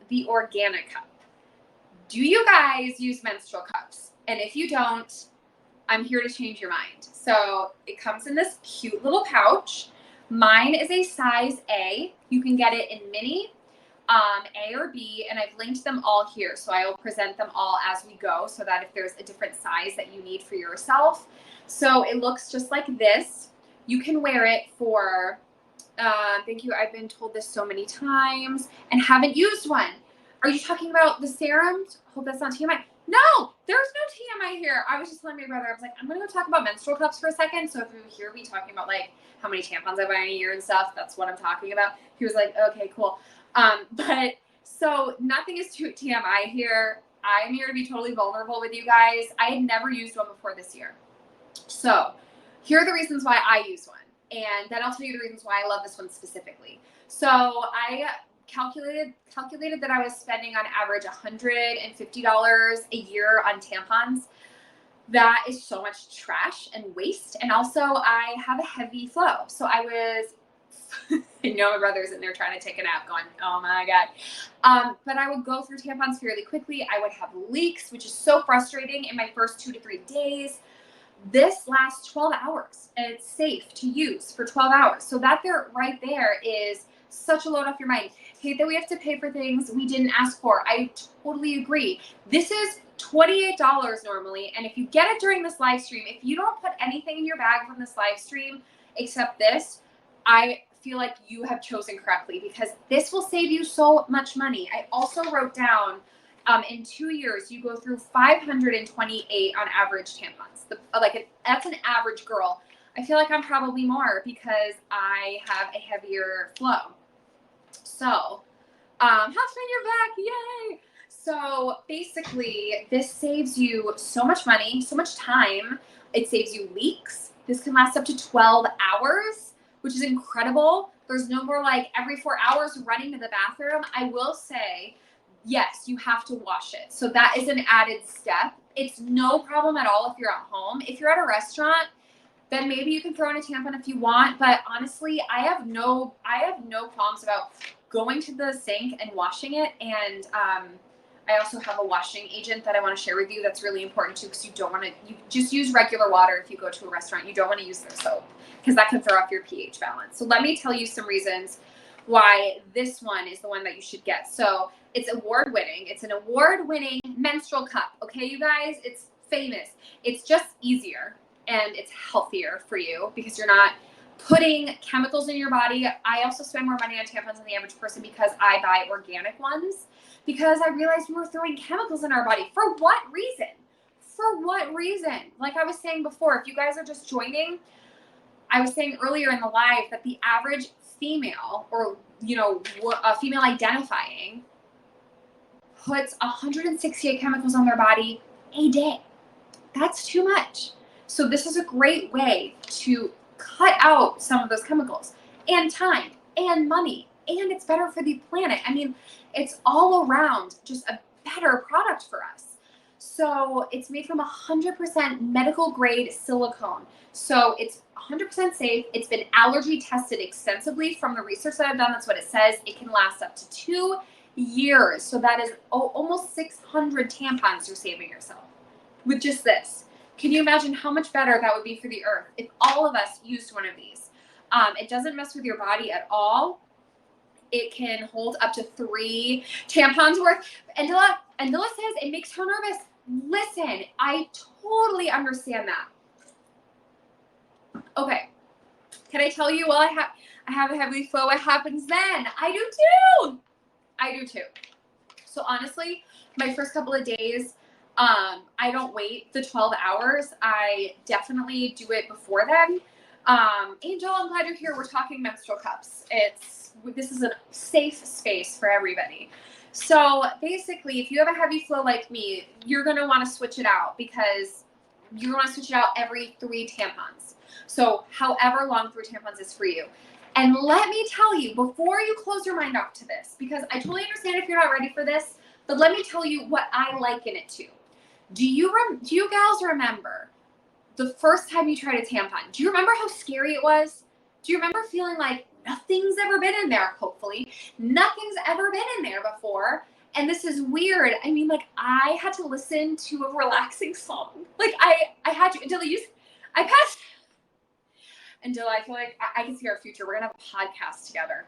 the OrganiCup. Do you guys use menstrual cups? And if you don't, I'm here to change your mind. So it comes in this cute little pouch. Mine is a size A. You can get it in mini, A or B, and I've linked them all here. So I will present them all as we go so that if there's a different size that you need for yourself. So it looks just like this. You can wear it for, thank you, I've been told this so many times and haven't used one. Are you talking about the serums? Hope that's not TMI. No, there's no TMI here. I was just telling my brother, I was like, I'm going to go talk about menstrual cups for a second. So if you hear me talking about like how many tampons I buy in a year and stuff, that's what I'm talking about. He was like, okay, cool. But so nothing is TMI here. I'm here to be totally vulnerable with you guys. I had never used one before this year. So here are the reasons why I use one. And then I'll tell you the reasons why I love this one specifically. So I calculated that I was spending on average $150 a year on tampons. That is so much trash and waste. And also I have a heavy flow. So I was, I know my brother's in there trying to take a nap going, oh my God. But I would go through tampons fairly quickly. I would have leaks, which is so frustrating in my first 2 to 3 days. This lasts 12 hours and it's safe to use for 12 hours. So that right there is such a load off your mind. Hate that we have to pay for things we didn't ask for. I totally agree. This is $28 normally. And if you get it during this live stream, if you don't put anything in your bag from this live stream except this, I feel like you have chosen correctly because this will save you so much money. I also wrote down in 2 years, you go through 528 on average tampons. That's an average girl. I feel like I'm probably more because I have a heavier flow. So, Hoffman, you're back, yay! So basically, this saves you so much money, so much time. It saves you leaks. This can last up to 12 hours, which is incredible. There's no more like every 4 hours running to the bathroom. I will say, yes, you have to wash it. So that is an added step. It's no problem at all if you're at home. If you're at a restaurant, then maybe you can throw in a tampon if you want. But honestly, I have no qualms about going to the sink and washing it. And I also have a washing agent that I want to share with you that's really important too, because you just use regular water if you go to a restaurant. You don't want to use their soap because that can throw off your pH balance. So let me tell you some reasons why this one is the one that you should get. So it's award-winning. It's an award-winning menstrual cup. Okay, you guys, it's famous. It's just easier and it's healthier for you because you're not putting chemicals in your body. I also spend more money on tampons than the average person because I buy organic ones because I realized we were throwing chemicals in our body. For what reason? For what reason? Like I was saying before, if you guys are just joining, I was saying earlier in the live that the average female or, a female identifying puts 168 chemicals on their body a day. That's too much. So this is a great way to cut out some of those chemicals and time and money, and it's better for the planet. I mean, it's all around just a better product for us. So it's made from 100% medical grade silicone. So it's 100% safe. It's been allergy tested extensively from the research that I've done. That's what it says. It can last up to 2 years. So that is almost 600 tampons you're saving yourself with just this. Can you imagine how much better that would be for the earth if all of us used one of these? It doesn't mess with your body at all. It can hold up to 3 tampons worth. Andilla says it makes her nervous. Listen, I totally understand that. Okay. Can I tell you, well, I have a heavy flow, what happens then? I do too. So honestly, my first couple of days, I don't wait the 12 hours. I definitely do it before then. Angel, I'm glad you're here. We're talking menstrual cups. This is a safe space for everybody. So basically, if you have a heavy flow like me, you're going to want to switch it out because you want to switch it out every 3 tampons. So however long 3 tampons is for you. And let me tell you, before you close your mind off to this, because I totally understand if you're not ready for this, but let me tell you what I liken it to. Do you gals remember the first time you tried a tampon? Do you remember how scary it was? Do you remember feeling like nothing's ever been in there, hopefully? Nothing's ever been in there before. And this is weird. I mean, like, I had to listen to a relaxing song. Like, I had to I passed until I feel like I can see our future. We're going to have a podcast together.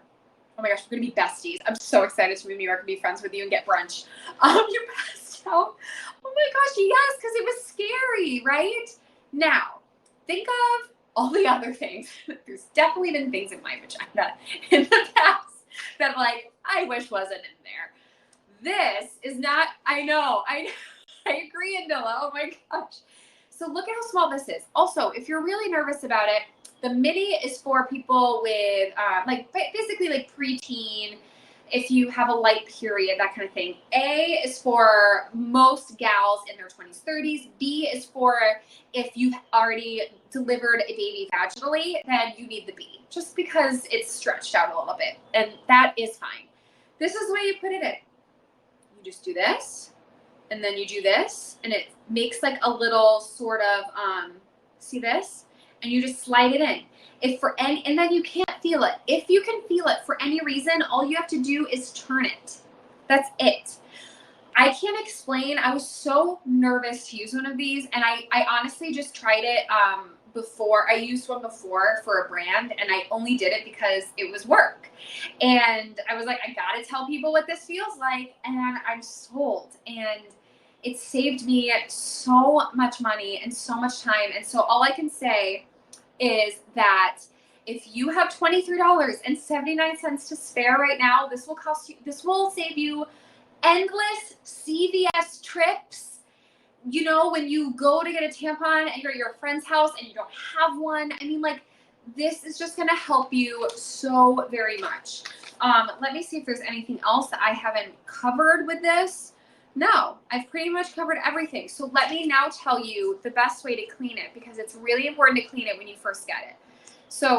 Oh my gosh, we're going to be besties. I'm so excited to move to New York and be friends with you and get brunch. You passed out. Oh my gosh, yes, because it was scary, right? Now, think of all the other things. There's definitely been things in my vagina in the past that, like, I wish wasn't in there. This is not, I know. I agree, Andilla. Oh my gosh. So look at how small this is. Also, if you're really nervous about it, the mini is for people with, like, basically like preteen, if you have a light period, that kind of thing. A is for most gals in their 20s, 30s. B is for if you've already delivered a baby vaginally, then you need the B, just because it's stretched out a little bit. And that is fine. This is the way you put it in. You just do this, and then you do this, and it makes like a little sort of, see this? And you just slide it in. And then you can't feel it. If you can feel it for any reason, all you have to do is turn it. That's it. I can't explain. I was so nervous to use one of these, and I honestly just tried it before. I used one before for a brand, and I only did it because it was work. And I was like, I gotta tell people what this feels like, and I'm sold. And it saved me so much money and so much time. And so all I can say is that if you have $23.79 to spare right now, this will save you endless CVS trips. You know, when you go to get a tampon and you're at your friend's house and you don't have one. I mean, like, this is just going to help you so very much. Let me see if there's anything else that I haven't covered with this. No, I've pretty much covered everything. So let me now tell you the best way to clean it, because it's really important to clean it when you first get it. So